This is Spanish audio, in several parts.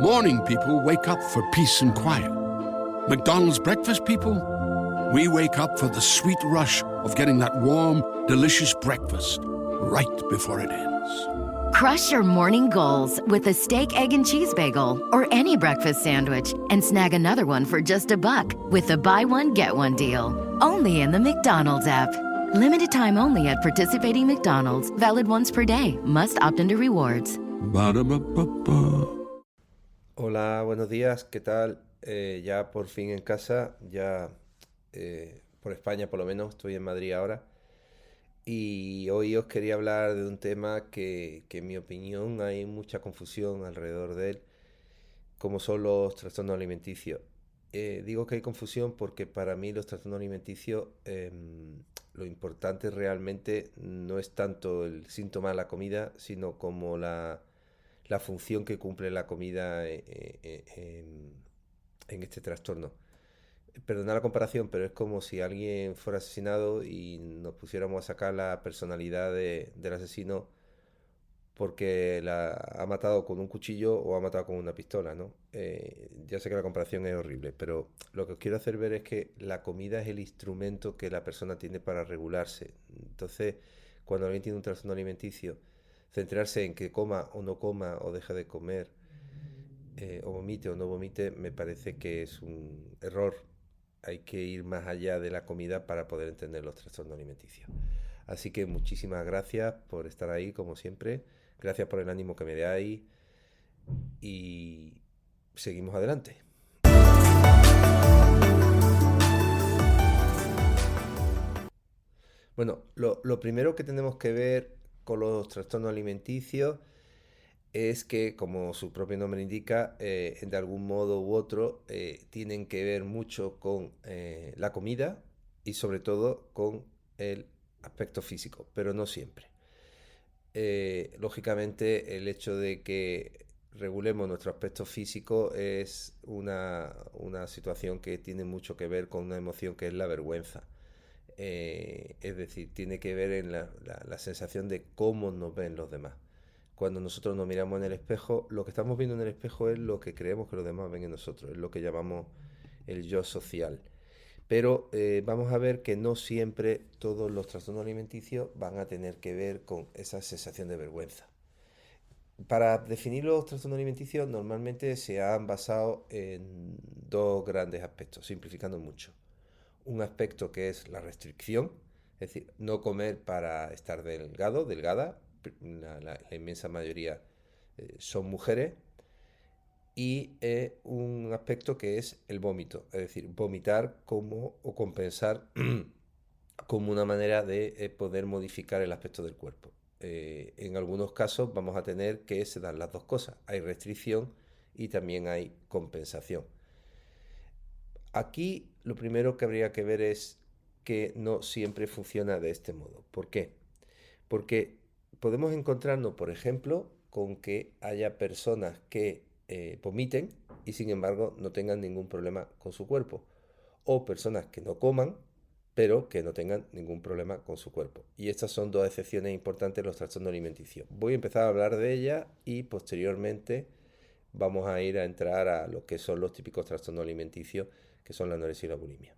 Morning people wake up for peace and quiet. McDonald's breakfast people, we wake up for the sweet rush of getting that warm, delicious breakfast right before it ends. Crush your morning goals with a steak, egg, and cheese bagel or any breakfast sandwich and snag another one for just $1 with the buy one, get one deal. Only in the McDonald's app. Limited time only at participating McDonald's. Valid once per day. Must opt into rewards. Ba-da-ba-ba-ba. Hola, buenos días, ¿qué tal? Ya por fin en casa, ya por España por lo menos, estoy en Madrid ahora. Y hoy os quería hablar de un tema que en mi opinión hay mucha confusión alrededor de él, como son los trastornos alimenticios. Digo que hay confusión porque para mí los trastornos alimenticios, lo importante realmente no es tanto el síntoma de la comida, sino como la función que cumple la comida en este trastorno. Perdona la comparación, pero es como si alguien fuera asesinado y nos pusiéramos a sacar la personalidad del asesino porque la ha matado con un cuchillo o ha matado con una pistola, ¿no? Ya sé que la comparación es horrible, pero lo que os quiero hacer ver es que la comida es el instrumento que la persona tiene para regularse. Entonces, cuando alguien tiene un trastorno alimenticio, centrarse en que coma o no coma o deje de comer, o vomite o no vomite, me parece que es un error. Hay que ir más allá de la comida para poder entender los trastornos alimenticios. Así que muchísimas gracias por estar ahí, como siempre. Gracias por el ánimo que me dais y seguimos adelante. Bueno, lo primero que tenemos que ver con los trastornos alimenticios es que, como su propio nombre indica, de algún modo u otro tienen que ver mucho con la comida y sobre todo con el aspecto físico, pero no siempre. Lógicamente, el hecho de que regulemos nuestro aspecto físico es una situación que tiene mucho que ver con una emoción que es la vergüenza. Es decir, tiene que ver en la sensación de cómo nos ven los demás. Cuando nosotros nos miramos en el espejo, lo que estamos viendo en el espejo es lo que creemos que los demás ven en nosotros, es lo que llamamos el yo social. Pero vamos a ver que no siempre todos los trastornos alimenticios van a tener que ver con esa sensación de vergüenza. Para definir los trastornos alimenticios normalmente se han basado en dos grandes aspectos, simplificando mucho. Un aspecto que es la restricción, es decir, no comer para estar delgado, delgada, la inmensa mayoría son mujeres, y un aspecto que es el vómito, es decir, vomitar como o compensar como una manera de poder modificar el aspecto del cuerpo. En algunos casos vamos a tener que se dan las dos cosas, hay restricción y también hay compensación. Aquí lo primero que habría que ver es que no siempre funciona de este modo. ¿Por qué? Porque podemos encontrarnos, por ejemplo, con que haya personas que vomiten y sin embargo no tengan ningún problema con su cuerpo. O personas que no coman, pero que no tengan ningún problema con su cuerpo. Y estas son dos excepciones importantes en los trastornos alimenticios. Voy a empezar a hablar de ellas y posteriormente vamos a ir a entrar a lo que son los típicos trastornos alimenticios, que son la anorexia y la bulimia.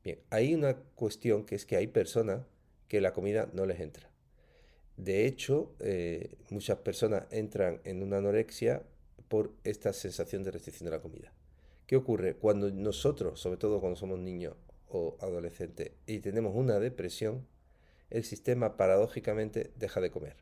Bien, hay una cuestión que es que hay personas que la comida no les entra. De hecho, muchas personas entran en una anorexia por esta sensación de restricción de la comida. ¿Qué ocurre? Cuando nosotros, sobre todo cuando somos niños o adolescentes, y tenemos una depresión, el sistema paradójicamente deja de comer.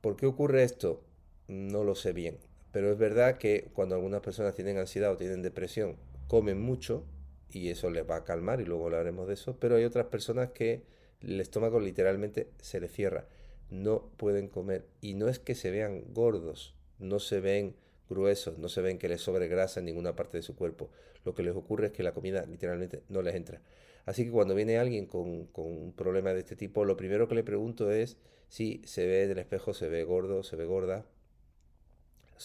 ¿Por qué ocurre esto? No lo sé bien, pero es verdad que cuando algunas personas tienen ansiedad o tienen depresión, comen mucho y eso les va a calmar y luego hablaremos de eso, pero hay otras personas que el estómago literalmente se les cierra, no pueden comer y no es que se vean gordos, no se ven gruesos, no se ven que les sobre grasa en ninguna parte de su cuerpo, lo que les ocurre es que la comida literalmente no les entra. Así que cuando viene alguien con un problema de este tipo, lo primero que le pregunto es si se ve en el espejo, se ve gordo, se ve gorda.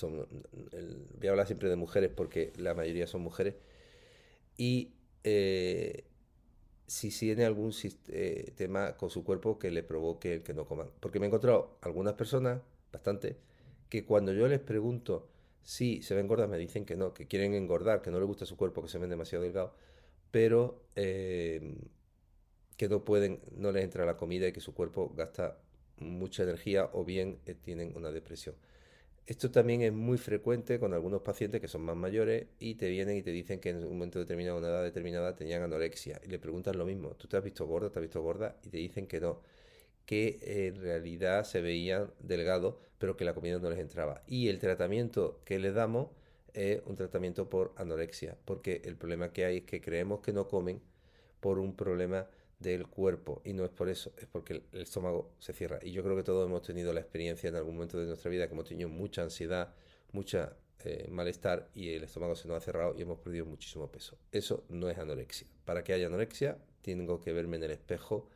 Voy a hablar siempre de mujeres porque la mayoría son mujeres. Y si tiene algún tema con su cuerpo que le provoque el que no coman. Porque me he encontrado algunas personas, bastante, que cuando yo les pregunto Sí, se ven gordas, me dicen que no, que quieren engordar, que no les gusta su cuerpo, que se ven demasiado delgados, pero que no pueden, no les entra la comida y que su cuerpo gasta mucha energía o bien tienen una depresión. Esto también es muy frecuente con algunos pacientes que son más mayores y te vienen y te dicen que en un momento determinado, una edad determinada, tenían anorexia y le preguntan lo mismo, ¿tú te has visto gorda? ¿Te has visto gorda? Y te dicen que no, que en realidad se veían delgados, pero que la comida no les entraba. Y el tratamiento que les damos es un tratamiento por anorexia, porque el problema que hay es que creemos que no comen por un problema del cuerpo y no es por eso, es porque el estómago se cierra. Y yo creo que todos hemos tenido la experiencia en algún momento de nuestra vida que hemos tenido mucha ansiedad, mucha malestar y el estómago se nos ha cerrado y hemos perdido muchísimo peso. Eso no es anorexia. Para que haya anorexia, tengo que verme en el espejo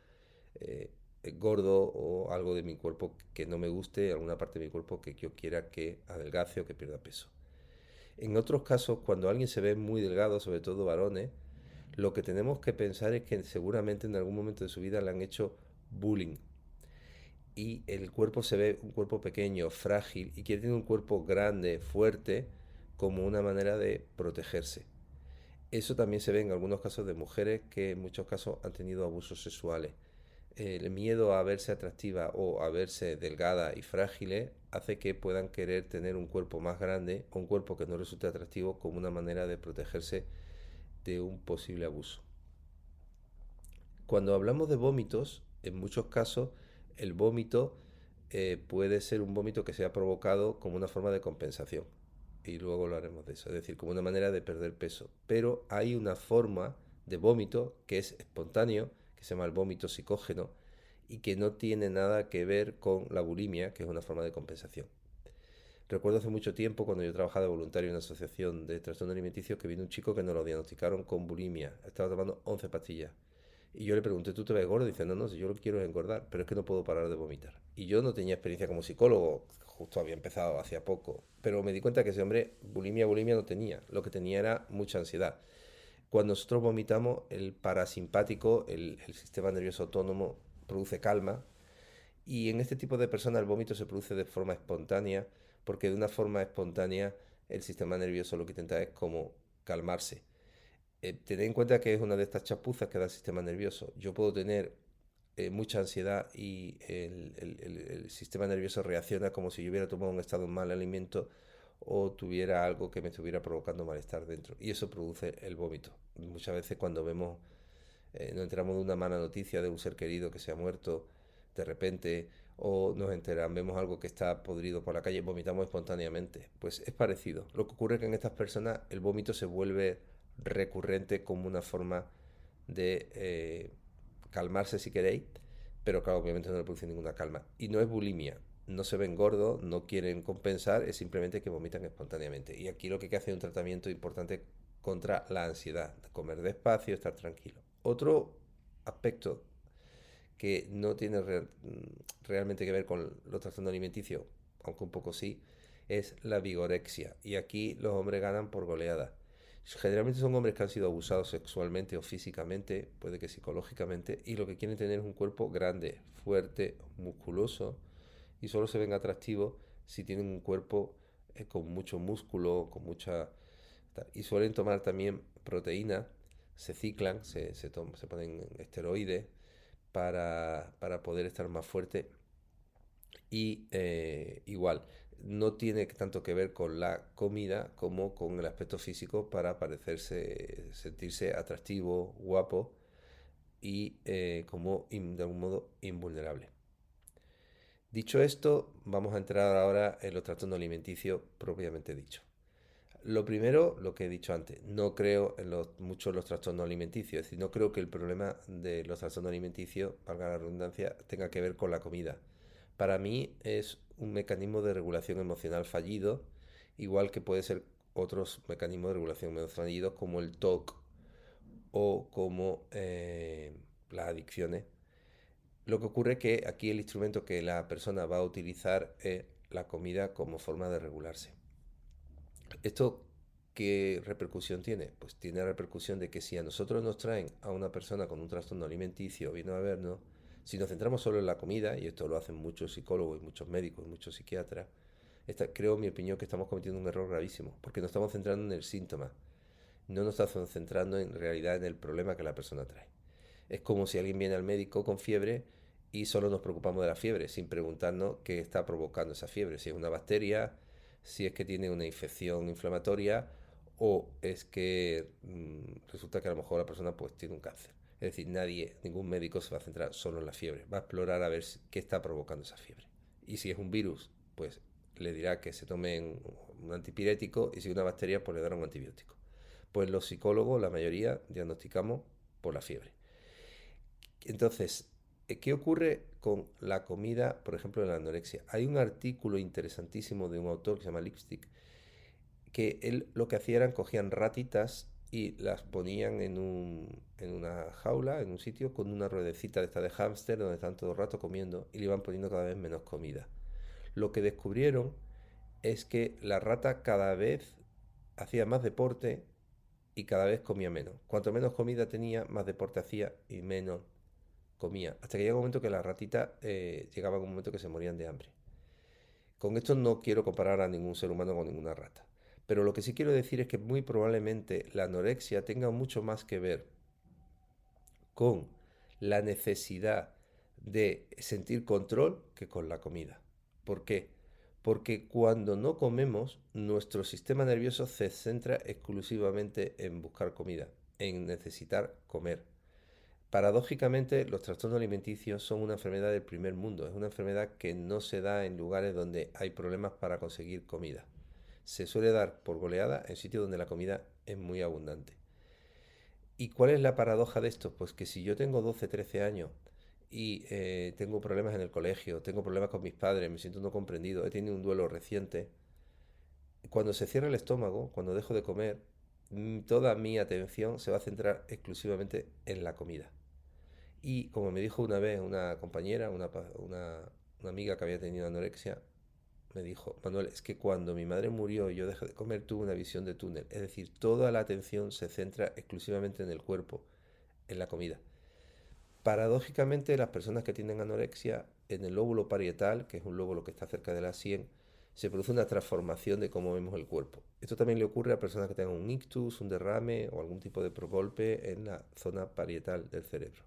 eh, gordo o algo de mi cuerpo que no me guste, alguna parte de mi cuerpo que yo quiera que adelgace o que pierda peso. En otros casos, cuando alguien se ve muy delgado, sobre todo varones, lo que tenemos que pensar es que seguramente en algún momento de su vida le han hecho bullying y el cuerpo se ve un cuerpo pequeño, frágil y quiere tener un cuerpo grande, fuerte, como una manera de protegerse. Eso también se ve en algunos casos de mujeres que en muchos casos han tenido abusos sexuales. El miedo a verse atractiva o a verse delgada y frágiles hace que puedan querer tener un cuerpo más grande o un cuerpo que no resulte atractivo como una manera de protegerse de un posible abuso. Cuando hablamos de vómitos, en muchos casos el vómito puede ser un vómito que sea provocado como una forma de compensación. Y luego lo haremos de eso, es decir, como una manera de perder peso. Pero hay una forma de vómito que es espontáneo, que se llama el vómito psicógeno, y que no tiene nada que ver con la bulimia, que es una forma de compensación. Recuerdo hace mucho tiempo, cuando yo trabajaba de voluntario en una asociación de trastornos alimenticios, que vino un chico que nos lo diagnosticaron con bulimia. Estaba tomando 11 pastillas. Y yo le pregunté, ¿tú te ves gordo? Y dice, no, no, si yo lo que quiero es engordar, pero es que no puedo parar de vomitar. Y yo no tenía experiencia como psicólogo, justo había empezado hacía poco, pero me di cuenta que ese hombre bulimia no tenía, lo que tenía era mucha ansiedad. Cuando nosotros vomitamos, el parasimpático, el sistema nervioso autónomo, produce calma, y en este tipo de personas el vómito se produce de forma espontánea, porque de una forma espontánea el sistema nervioso lo que intenta es como calmarse. Tened en cuenta que es una de estas chapuzas que da el sistema nervioso. Yo puedo tener mucha ansiedad y el sistema nervioso reacciona como si yo hubiera tomado un estado mal alimento o tuviera algo que me estuviera provocando malestar dentro. Y eso produce el vómito. Muchas veces cuando vemos, nos enteramos de una mala noticia de un ser querido que se ha muerto de repente o nos enteramos, vemos algo que está podrido por la calle, vomitamos espontáneamente. Pues es parecido. Lo que ocurre es que en estas personas el vómito se vuelve recurrente como una forma de calmarse si queréis, pero claro, obviamente no le produce ninguna calma. Y no es bulimia, no se ven gordos, no quieren compensar, es simplemente que vomitan espontáneamente. Y aquí lo que hay que hacer es un tratamiento importante contra la ansiedad, comer despacio, estar tranquilo. Otro aspecto que no tiene realmente que ver con los trastornos alimenticios, aunque un poco sí, es la vigorexia. Y aquí los hombres ganan por goleada. Generalmente son hombres que han sido abusados sexualmente o físicamente, puede que psicológicamente, y lo que quieren tener es un cuerpo grande, fuerte, musculoso, y solo se ven atractivos si tienen un cuerpo con mucho músculo, con mucha... Y suelen tomar también proteína, se ciclan, se ponen esteroides para poder estar más fuerte y igual, no tiene tanto que ver con la comida como con el aspecto físico para parecerse, sentirse atractivo, guapo y como de algún modo invulnerable. Dicho esto, vamos a entrar ahora en los trastornos alimenticios propiamente dicho. Lo primero, lo que he dicho antes, no creo en muchos los trastornos alimenticios, es decir, no creo que el problema de los trastornos alimenticios, valga la redundancia, tenga que ver con la comida. Para mí es un mecanismo de regulación emocional fallido, igual que puede ser otros mecanismos de regulación emocional fallidos como el TOC o como las adicciones. Lo que ocurre es que aquí el instrumento que la persona va a utilizar es la comida como forma de regularse. ¿Esto qué repercusión tiene? Pues tiene la repercusión de que si a nosotros nos traen a una persona con un trastorno alimenticio, viene a vernos, si nos centramos solo en la comida, y esto lo hacen muchos psicólogos y muchos médicos y muchos psiquiatras, Creo, en mi opinión, que estamos cometiendo un error gravísimo, porque nos estamos centrando en el síntoma, no nos estamos centrando en realidad en el problema que la persona trae. Es como si alguien viene al médico con fiebre y solo nos preocupamos de la fiebre, sin preguntarnos qué está provocando esa fiebre, si es una bacteria, si es que tiene una infección inflamatoria o es que resulta que a lo mejor la persona pues tiene un cáncer. Es decir, ningún médico se va a centrar solo en la fiebre, va a explorar a ver qué está provocando esa fiebre. Y si es un virus, pues le dirá que se tome un antipirético, y si es una bacteria, pues le dará un antibiótico. Pues los psicólogos, la mayoría, diagnosticamos por la fiebre. Entonces, ¿qué ocurre con la comida, por ejemplo, en la anorexia? Hay un artículo interesantísimo de un autor que se llama Lipstick, que él lo que hacía eran cogían ratitas y las ponían en una jaula, en un sitio, con una ruedecita de esta de hámster, donde están todo el rato comiendo, y le iban poniendo cada vez menos comida. Lo que descubrieron es que la rata cada vez hacía más deporte y cada vez comía menos. Cuanto menos comida tenía, más deporte hacía y menos comía. Hasta que llega un momento que la ratita llegaba a un momento que se morían de hambre. Con esto no quiero comparar a ningún ser humano con ninguna rata. Pero lo que sí quiero decir es que muy probablemente la anorexia tenga mucho más que ver con la necesidad de sentir control que con la comida. ¿Por qué? Porque cuando no comemos, nuestro sistema nervioso se centra exclusivamente en buscar comida, en necesitar comer. Paradójicamente, los trastornos alimenticios son una enfermedad del primer mundo. Es una enfermedad que no se da en lugares donde hay problemas para conseguir comida. Se suele dar por goleada en sitios donde la comida es muy abundante. ¿Y cuál es la paradoja de esto? Pues que si yo tengo 12, 13 años y tengo problemas en el colegio, tengo problemas con mis padres, me siento no comprendido, he tenido un duelo reciente, cuando se cierra el estómago, cuando dejo de comer, toda mi atención se va a centrar exclusivamente en la comida. Y como me dijo una vez una compañera, una amiga que había tenido anorexia, me dijo: Manuel, es que cuando mi madre murió y yo dejé de comer, tuve una visión de túnel. Es decir, toda la atención se centra exclusivamente en el cuerpo, en la comida. Paradójicamente, las personas que tienen anorexia, en el lóbulo parietal, que es un lóbulo que está cerca de la sien, se produce una transformación de cómo vemos el cuerpo. Esto también le ocurre a personas que tengan un ictus, un derrame o algún tipo de golpe en la zona parietal del cerebro.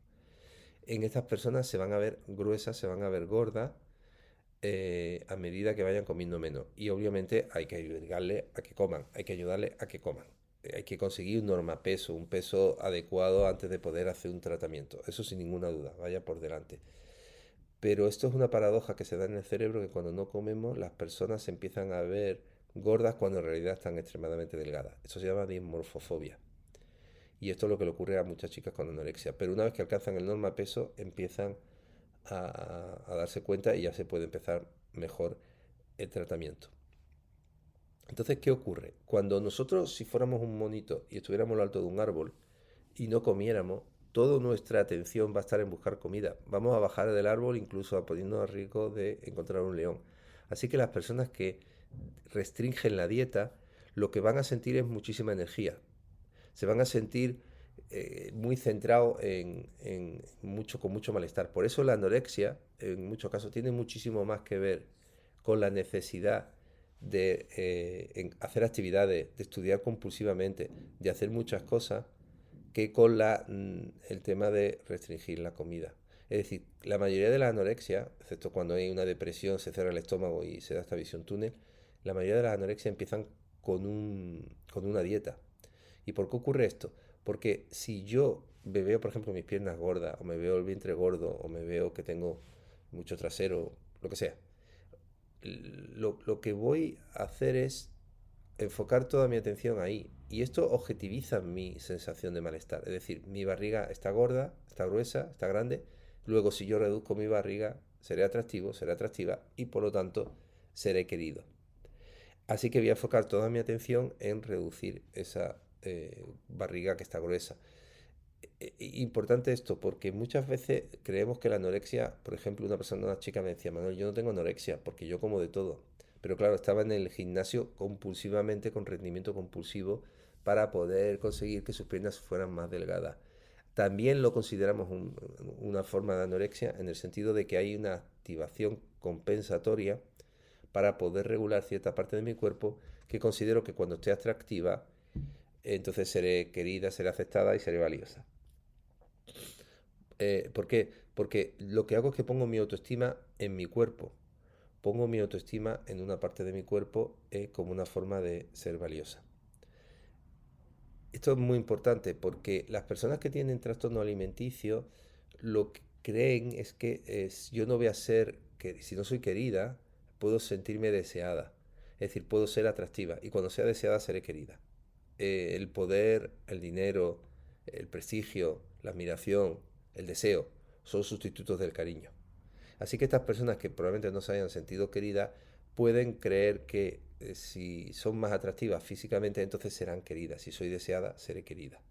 En estas personas se van a ver gruesas, se van a ver gordas a medida que vayan comiendo menos. Y obviamente hay que ayudarle a que coman, hay que ayudarle a que coman. Hay que conseguir un normapeso, un peso adecuado antes de poder hacer un tratamiento. Eso sin ninguna duda, vaya por delante. Pero esto es una paradoja que se da en el cerebro, que cuando no comemos las personas se empiezan a ver gordas cuando en realidad están extremadamente delgadas. Eso se llama dismorfofobia. Y esto es lo que le ocurre a muchas chicas con anorexia. Pero una vez que alcanzan el normapeso, empiezan a darse cuenta y ya se puede empezar mejor el tratamiento. Entonces, ¿qué ocurre? Cuando nosotros, si fuéramos un monito y estuviéramos en lo alto de un árbol y no comiéramos, toda nuestra atención va a estar en buscar comida. Vamos a bajar del árbol incluso a poniéndonos a riesgo de encontrar un león. Así que las personas que restringen la dieta, lo que van a sentir es muchísima energía. Se van a sentir muy centrados con mucho malestar. Por eso la anorexia, en muchos casos, tiene muchísimo más que ver con la necesidad de hacer actividades, de estudiar compulsivamente, de hacer muchas cosas, que con el tema de restringir la comida. Es decir, la mayoría de la anorexia, excepto cuando hay una depresión, se cierra el estómago y se da esta visión túnel, la mayoría de las anorexia empiezan con una dieta. ¿Y por qué ocurre esto? Porque si yo me veo, por ejemplo, mis piernas gordas, o me veo el vientre gordo, o me veo que tengo mucho trasero, lo que sea, lo que voy a hacer es enfocar toda mi atención ahí. Y esto objetiviza mi sensación de malestar. Es decir, mi barriga está gorda, está gruesa, está grande. Luego, si yo reduzco mi barriga, seré atractivo, seré atractiva y por lo tanto seré querido. Así que voy a enfocar toda mi atención en reducir esa barriga que está gruesa. Importante esto, porque muchas veces creemos que la anorexia, por ejemplo, una chica me decía: Manuel, yo no tengo anorexia porque yo como de todo. Pero claro, estaba en el gimnasio compulsivamente, con rendimiento compulsivo, para poder conseguir que sus piernas fueran más delgadas. También lo consideramos una forma de anorexia, en el sentido de que hay una activación compensatoria para poder regular cierta parte de mi cuerpo que considero que cuando esté atractiva, entonces seré querida, seré aceptada y seré valiosa. ¿Por qué? Porque lo que hago es que pongo mi autoestima en mi cuerpo. Pongo mi autoestima en una parte de mi cuerpo como una forma de ser valiosa. Esto es muy importante porque las personas que tienen trastorno alimenticio lo que creen es que yo no voy a ser, que si no soy querida, puedo sentirme deseada. Es decir, puedo ser atractiva y cuando sea deseada seré querida. El poder, el dinero, el prestigio, la admiración, el deseo son sustitutos del cariño. Así que estas personas que probablemente no se hayan sentido queridas pueden creer que si son más atractivas físicamente, entonces serán queridas. Si soy deseada, seré querida.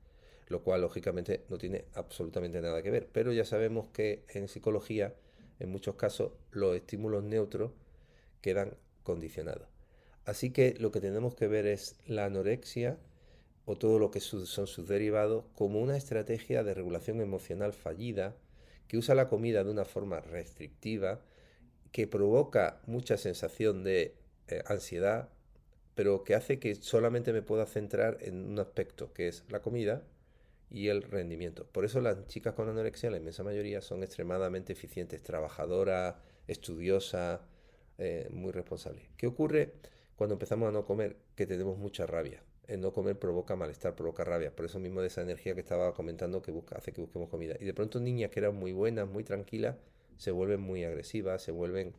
Lo cual, lógicamente, no tiene absolutamente nada que ver. Pero ya sabemos que en psicología, en muchos casos, los estímulos neutros quedan condicionados. Así que lo que tenemos que ver es la anorexia o todo lo que son sus derivados como una estrategia de regulación emocional fallida que usa la comida de una forma restrictiva, que provoca mucha sensación de ansiedad, pero que hace que solamente me pueda centrar en un aspecto, que es la comida y el rendimiento. Por eso las chicas con anorexia, la inmensa mayoría, son extremadamente eficientes, trabajadoras, estudiosas, muy responsables. ¿Qué ocurre cuando empezamos a no comer? Que tenemos mucha rabia. El no comer provoca malestar, provoca rabia. Por eso mismo de esa energía que estaba comentando que hace que busquemos comida. Y de pronto niñas que eran muy buenas, muy tranquilas, se vuelven muy agresivas, se vuelven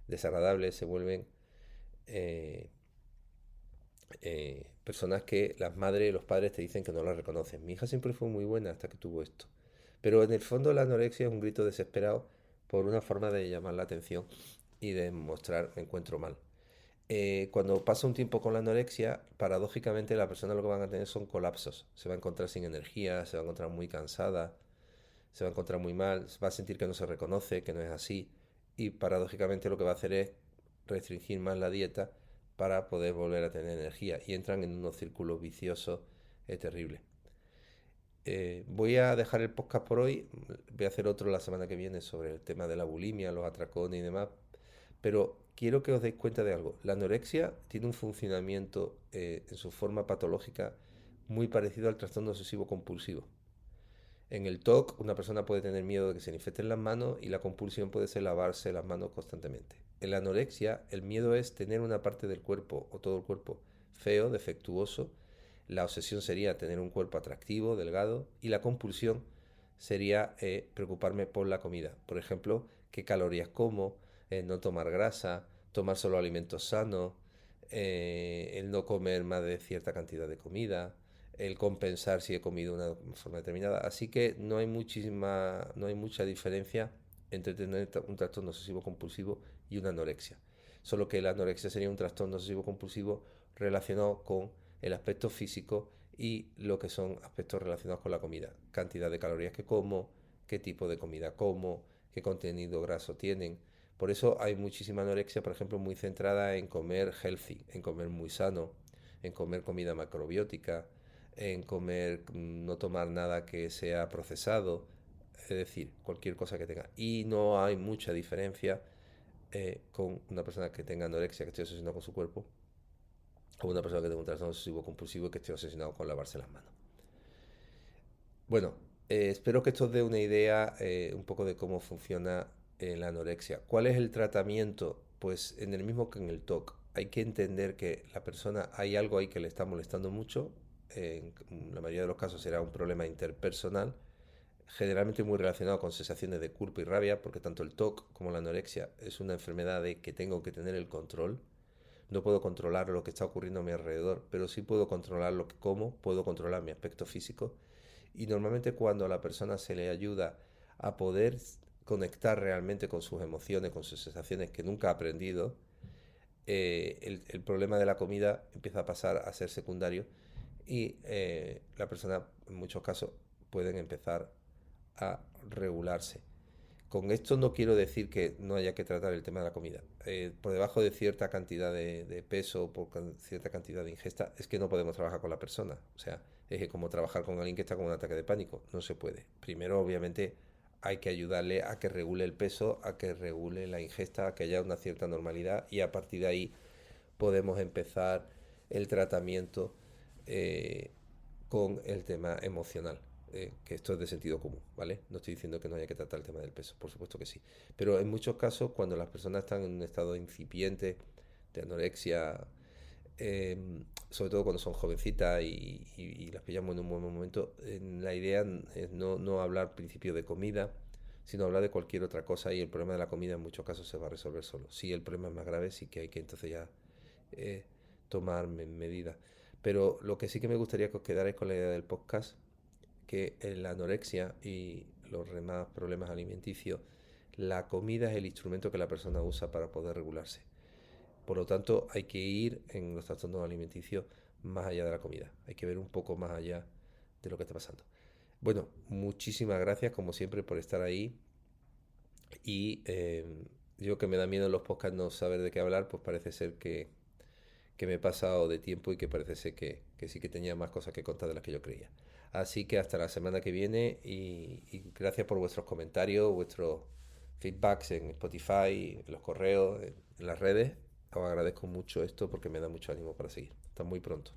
desagradables, se vuelven eh, personas que las madres y los padres te dicen que no las reconocen. Mi hija siempre fue muy buena hasta que tuvo esto. Pero en el fondo la anorexia es un grito desesperado por una forma de llamar la atención y de mostrar me encuentro mal. Cuando pasa un tiempo con la anorexia, paradójicamente la persona lo que van a tener son colapsos. Se va a encontrar sin energía, se va a encontrar muy cansada, se va a encontrar muy mal, va a sentir que no se reconoce, que no es así. Y paradójicamente lo que va a hacer es restringir más la dieta para poder volver a tener energía. Y entran en unos círculos viciosos terribles. Voy a dejar el podcast por hoy. Voy a hacer otro la semana que viene sobre el tema de la bulimia, los atracones y demás. Pero quiero que os deis cuenta de algo. La anorexia tiene un funcionamiento en su forma patológica muy parecido al trastorno obsesivo compulsivo. En el TOC, una persona puede tener miedo de que se le infecten las manos y la compulsión puede ser lavarse las manos constantemente. En la anorexia, el miedo es tener una parte del cuerpo o todo el cuerpo feo, defectuoso. La obsesión sería tener un cuerpo atractivo, delgado, y la compulsión sería preocuparme por la comida. Por ejemplo, qué calorías como, no tomar grasa, tomar solo alimentos sanos, el no comer más de cierta cantidad de comida, el compensar si he comido de una forma determinada. Así que no hay mucha diferencia entre tener un trastorno obsesivo compulsivo y una anorexia. Solo que la anorexia sería un trastorno obsesivo compulsivo relacionado con el aspecto físico y lo que son aspectos relacionados con la comida. Cantidad de calorías que como, qué tipo de comida como, qué contenido graso tienen. Por eso hay muchísima anorexia, por ejemplo, muy centrada en comer healthy, en comer muy sano, en comer comida macrobiótica, en comer, no tomar nada que sea procesado, es decir, cualquier cosa que tenga. Y no hay mucha diferencia con una persona que tenga anorexia, que esté obsesionada con su cuerpo, o una persona que tenga un trastorno obsesivo compulsivo y que esté obsesionado con lavarse las manos. Bueno, espero que esto os dé una idea un poco de cómo funciona la anorexia. ¿Cuál es el tratamiento? Pues en el mismo que en el TOC. Hay que entender que la persona, hay algo ahí que le está molestando mucho. En la mayoría de los casos será un problema interpersonal, generalmente muy relacionado con sensaciones de culpa y rabia, porque tanto el TOC como la anorexia es una enfermedad de que tengo que tener el control. No puedo controlar lo que está ocurriendo a mi alrededor, pero sí puedo controlar lo que como, puedo controlar mi aspecto físico. Y normalmente cuando a la persona se le ayuda a poder conectar realmente con sus emociones, con sus sensaciones que nunca ha aprendido, el problema de la comida empieza a pasar a ser secundario y la persona en muchos casos pueden empezar a regularse. Con esto no quiero decir que no haya que tratar el tema de la comida. Por debajo de cierta cantidad de peso, por cierta cantidad de ingesta, es que no podemos trabajar con la persona. O sea, es como trabajar con alguien que está con un ataque de pánico. No se puede. Primero, obviamente, hay que ayudarle a que regule el peso, a que regule la ingesta, a que haya una cierta normalidad y a partir de ahí podemos empezar el tratamiento con el tema emocional. Que esto es de sentido común, ¿vale? No estoy diciendo que no haya que tratar el tema del peso, por supuesto que sí. Pero en muchos casos, cuando las personas están en un estado incipiente de anorexia, sobre todo cuando son jovencitas y las pillamos en un buen momento, la idea es no hablar al principio de comida, sino hablar de cualquier otra cosa y el problema de la comida en muchos casos se va a resolver solo. Si el problema es más grave, sí que hay que entonces ya eh, tomar medidas. Pero lo que sí que me gustaría que os quedarais con la idea del podcast, que en la anorexia y los demás problemas alimenticios, la comida es el instrumento que la persona usa para poder regularse. Por lo tanto, hay que ir en los trastornos alimenticios más allá de la comida. Hay que ver un poco más allá de lo que está pasando. Bueno, muchísimas gracias como siempre por estar ahí. Y yo que me da miedo en los podcasts no saber de qué hablar, pues parece ser que me he pasado de tiempo y que parece ser que sí que tenía más cosas que contar de las que yo creía. Así que hasta la semana que viene y gracias por vuestros comentarios, vuestros feedbacks en Spotify, en los correos, en las redes. Os agradezco mucho esto porque me da mucho ánimo para seguir. Hasta muy pronto.